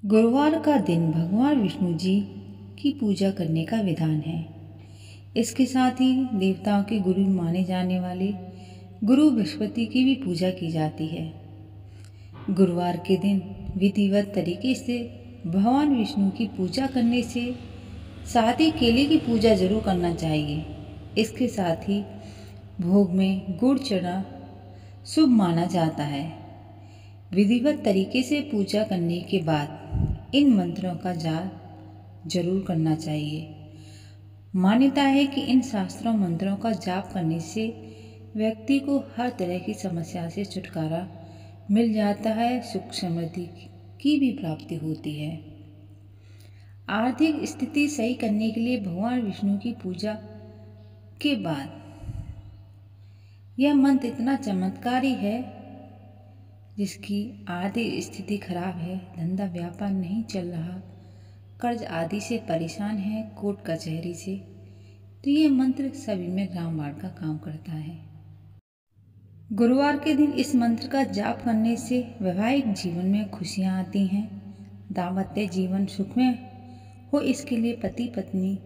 गुरुवार का दिन भगवान विष्णु जी की पूजा करने का विधान है। इसके साथ ही देवताओं के गुरु माने जाने वाले गुरु बृहस्पति की भी पूजा की जाती है। गुरुवार के दिन विधिवत तरीके से भगवान विष्णु की पूजा करने से साथ ही केले की पूजा जरूर करना चाहिए। इसके साथ ही भोग में गुड़ चढ़ा शुभ माना जाता है। विधिवत तरीके से पूजा करने के बाद इन मंत्रों का जाप जरूर करना चाहिए। मान्यता है कि इन शास्त्रों मंत्रों का जाप करने से व्यक्ति को हर तरह की समस्या से छुटकारा मिल जाता है, सुख समृद्धि की भी प्राप्ति होती है। आर्थिक स्थिति सही करने के लिए भगवान विष्णु की पूजा के बाद यह मंत्र इतना चमत्कारी है, जिसकी आर्थिक स्थिति खराब है, धंधा व्यापार नहीं चल रहा, कर्ज आदि से परेशान है, कोर्ट कचहरी से, तो ये मंत्र सभी में रामबाण का काम करता है। गुरुवार के दिन इस मंत्र का जाप करने से वैवाहिक जीवन में खुशियाँ आती हैं। दाम्पत्य जीवन सुखमय हो, इसके लिए पति पत्नी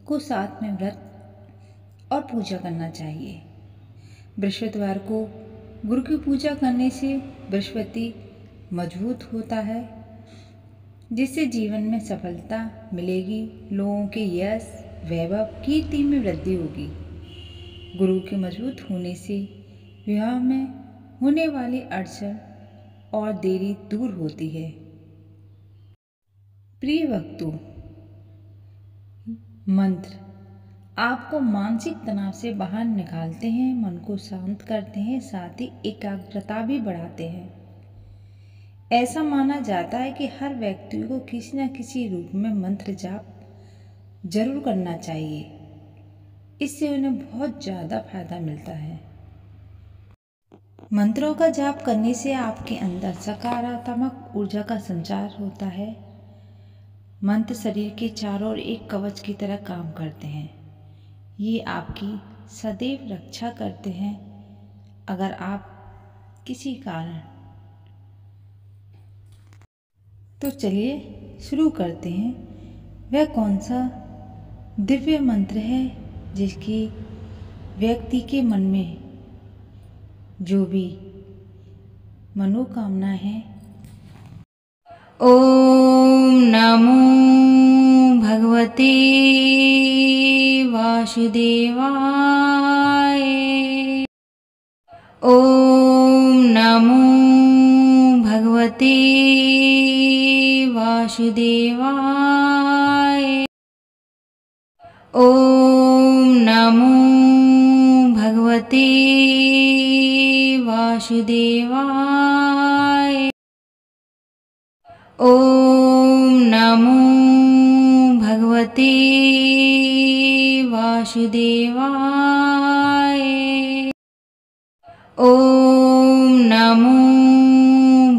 को साथ में व्रत और पूजा करना चाहिए। बृहस्पतिवार को गुरु की पूजा करने से बृहस्पति मजबूत होता है, जिससे जीवन में सफलता मिलेगी, लोगों के यश वैभव कीर्ति में वृद्धि होगी। गुरु के मजबूत होने से विवाह में होने वाली अड़चन और देरी दूर होती है। प्रिय भक्तों, मंत्र आपको मानसिक तनाव से बाहर निकालते हैं, मन को शांत करते हैं, साथ ही एकाग्रता भी बढ़ाते हैं। ऐसा माना जाता है कि हर व्यक्ति को किसी न किसी रूप में मंत्र जाप जरूर करना चाहिए। इससे उन्हें बहुत ज़्यादा फायदा मिलता है। मंत्रों का जाप करने से आपके अंदर सकारात्मक ऊर्जा का संचार होता है। मंत्र शरीर के चारों ओर एक कवच की तरह काम करते हैं। ये आपकी सदैव रक्षा करते हैं। अगर आप किसी कारण, तो चलिए शुरू करते हैं। वह कौन सा दिव्य मंत्र है जिसकी व्यक्ति के मन में जो भी मनोकामना है। ओम नमो भगवते वासुदेवाय। ओम नमो भगवते वासुदेवाय। ओम नमो भगवते वासुदेवाय। ओम नमो भगवते वासुदेवाय। ओम नमो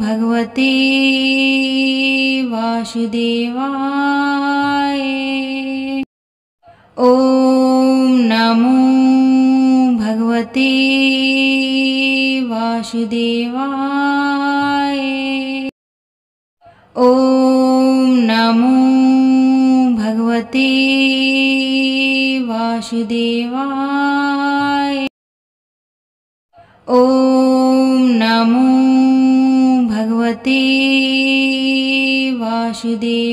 भगवते वासुदेवाय। ओम नमो भगवते वासुदेवाय। ओम नमो भगवते वासुदेवाय। ओम नमो भगवते वासुदेवाय।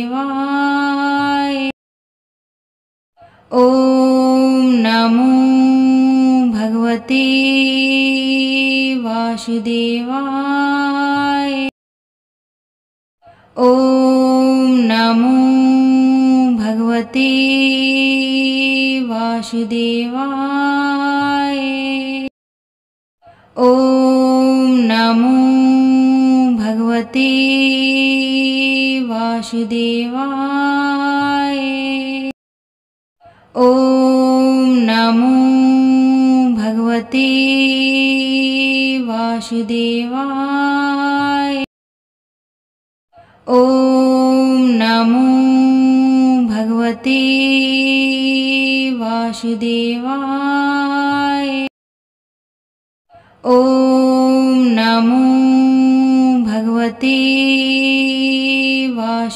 ओम नमो भगवते वासुदेवाय। ओम नमो भगवते वासुदेवाय। ओम नमो भगवते वासुदेवाय। ओम नमो भगवते वासुदेवाय। ओम नमो भगवते वासुदेवाय। ओम नमो भगवते